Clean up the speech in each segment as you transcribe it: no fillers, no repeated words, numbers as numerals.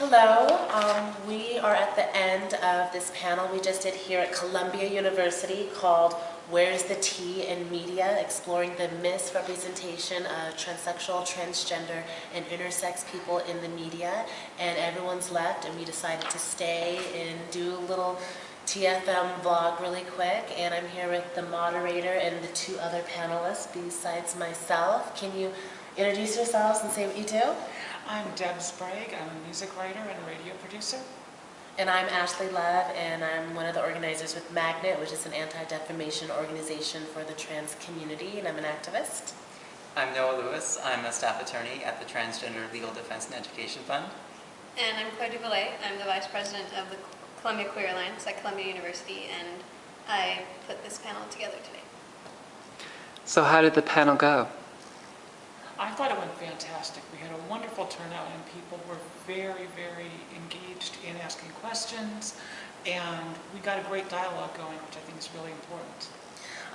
Hello, we are at the end of this panel we just did here at Columbia University called Where's the Tea in Media? Exploring the misrepresentation of transsexual, transgender, and intersex people in the media. And everyone's left and we decided to stay and do a little TFM vlog really quick. And I'm here with the moderator and the two other panelists besides myself. Can you introduce yourselves and say what you do? I'm Deb Sprague. I'm a music writer and radio producer. And I'm Ashley Love, and I'm one of the organizers with Magnet, which is an anti-defamation organization for the trans community, and I'm an activist. I'm Noah Lewis. I'm a staff attorney at the Transgender Legal Defense and Education Fund. And I'm Claire Duvallet. I'm the vice president of the Columbia Queer Alliance at Columbia University, and I put this panel together today. So how did the panel go? I thought it went fantastic. We had a wonderful turnout and people were very, very engaged in asking questions, and we got a great dialogue going, which I think is really important.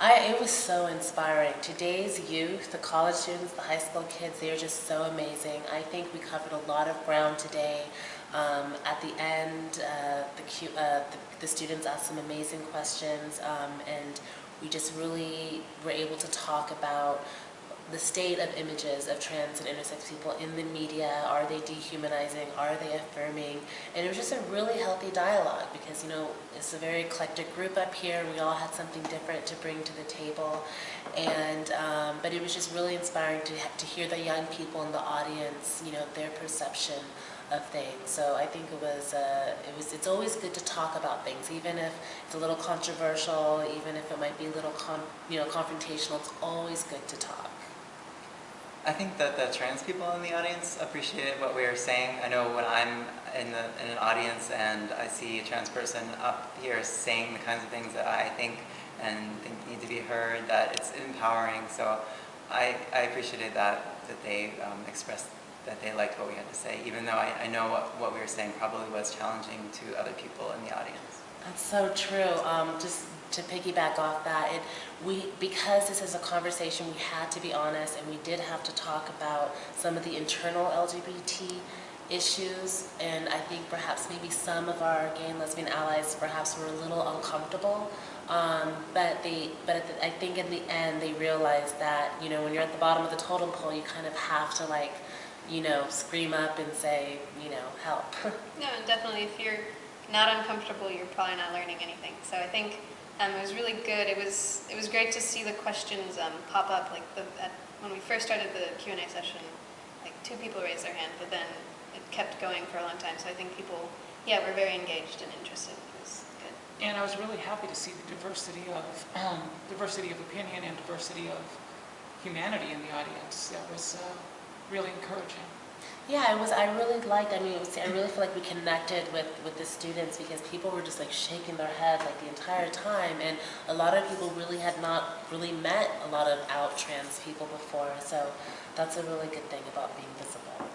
It was so inspiring. Today's youth, the college students, the high school kids, they're just so amazing. I think we covered a lot of ground today. At the end, the students asked some amazing questions, and we just really were able to talk about the state of images of trans and intersex people in the media. Are they dehumanizing? Are they affirming? And it was just a really healthy dialogue because, you know, it's a very eclectic group up here. We all had something different to bring to the table. And, but it was just really inspiring to hear the young people in the audience, you know, their perception of things. So I think it's always good to talk about things, even if it's a little controversial, even if it might be a little confrontational, it's always good to talk. I think that the trans people in the audience appreciated what we were saying. I know when I'm in an audience and I see a trans person up here saying the kinds of things that I think and think need to be heard, that it's empowering. So I appreciated that they expressed that they liked what we had to say, even though I know what we were saying probably was challenging to other people in the audience. That's so true. Just to piggyback off that, because this is a conversation, we had to be honest, and we did have to talk about some of the internal LGBT issues, and I think perhaps maybe some of our gay and lesbian allies perhaps were a little uncomfortable, but I think in the end they realized that, you know, when you're at the bottom of the totem pole, you kind of have to, like, you know, scream up and say, you know, help. No, and definitely if you're not uncomfortable, you're probably not learning anything. So I think it was really good. It was great to see the questions pop up. Like when we first started the Q&A session, like 2 people raised their hand, but then it kept going for a long time. So I think people, were very engaged and interested. It was good. And I was really happy to see the diversity of opinion and diversity of humanity in the audience. That was really encouraging. Yeah, I really liked, I really feel like we connected with the students because people were just like shaking their head like the entire time, and a lot of people really had not really met a lot of out trans people before, so that's a really good thing about being visible.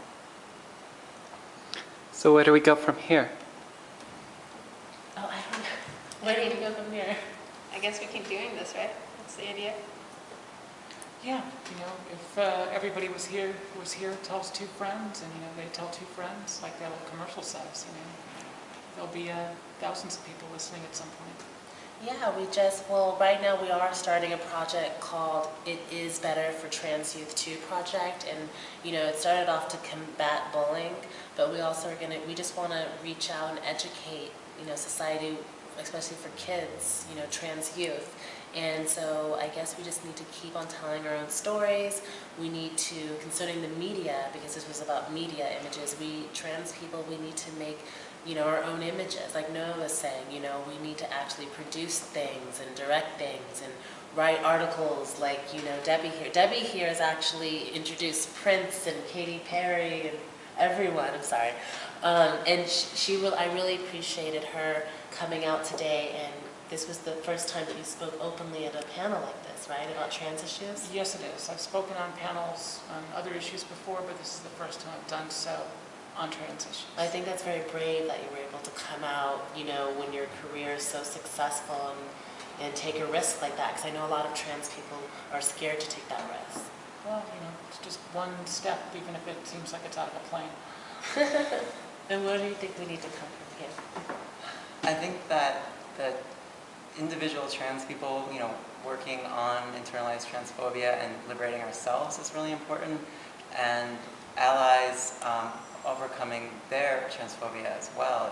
So where do we go from here? Oh, I don't know. Where do we go from here? I guess we keep doing this, right? That's the idea. Yeah, you know, if everybody was here, tells 2 friends, and, you know, they tell 2 friends, like that little commercial says, you know, there'll be thousands of people listening at some point. Yeah, right now we are starting a project called It Is Better for Trans Youth 2 project, and, you know, it started off to combat bullying, but we also we just want to reach out and educate, you know, society, especially for kids, you know, trans youth. And so I guess we just need to keep on telling our own stories. We need to, concerning the media, because this was about media images, trans people, we need to make, you know, our own images. Like Noah was saying, you know, we need to actually produce things and direct things and write articles like, you know, Debbie here. Debbie here has actually introduced Prince and Katy Perry and everyone, I'm sorry. And I really appreciated her coming out today, and this was the first time that you spoke openly at a panel like this, right, about trans issues? Yes, it is. I've spoken on panels on other issues before, but this is the first time I've done so on trans issues. I think that's very brave that you were able to come out, you know, when your career is so successful and take a risk like that, because I know a lot of trans people are scared to take that risk. Well, you know, it's just one step, even if it seems like it's out of a plane. And where do you think we need to come from here? I think that individual trans people, working on internalized transphobia and liberating ourselves is really important, and allies overcoming their transphobia as well.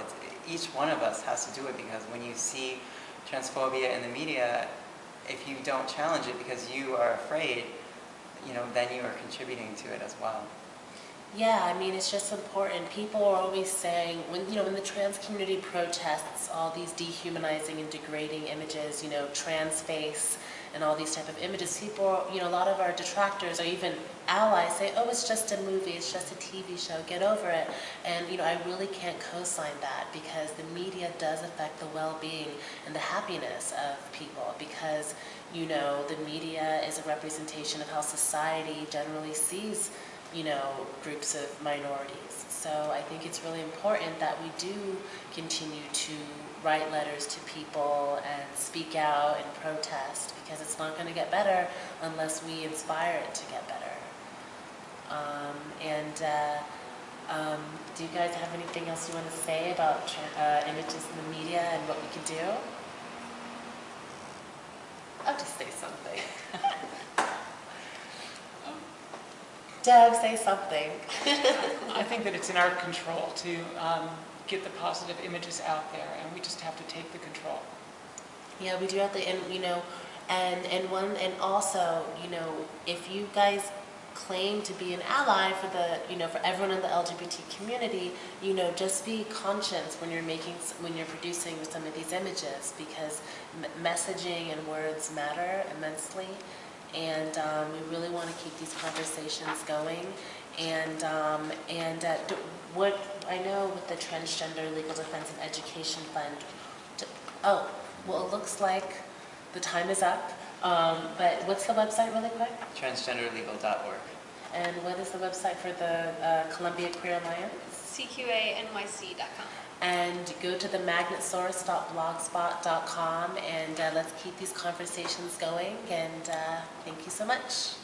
Each one of us has to do it, because when you see transphobia in the media, if you don't challenge it because you are afraid, then you are contributing to it as well. Yeah, I mean, it's just important. People are always saying, when the trans community protests all these dehumanizing and degrading images, trans face and all these type of images, people, a lot of our detractors or even allies say, oh, it's just a movie, it's just a TV show, get over it. And, I really can't co-sign that, because the media does affect the well-being and the happiness of people, because, the media is a representation of how society generally sees groups of minorities. So I think it's really important that we do continue to write letters to people and speak out and protest, because it's not going to get better unless we inspire it to get better. Do you guys have anything else you want to say about images in the media and what we can do? I'll just say something. Deb, say something. I think that it's in our control to get the positive images out there, and we just have to take the control. Yeah, we do have to, and also, if you guys claim to be an ally for for everyone in the LGBT community, just be conscious when you're producing some of these images, because messaging and words matter immensely. And we really want to keep these conversations going. And what I know with the Transgender Legal Defense and Education Fund, it looks like the time is up. But what's the website really quick? Transgenderlegal.org. And what is the website for the Columbia Queer Alliance? CQANYC.com. And go to the magnetsource.blogspot.com, and let's keep these conversations going. And thank you so much.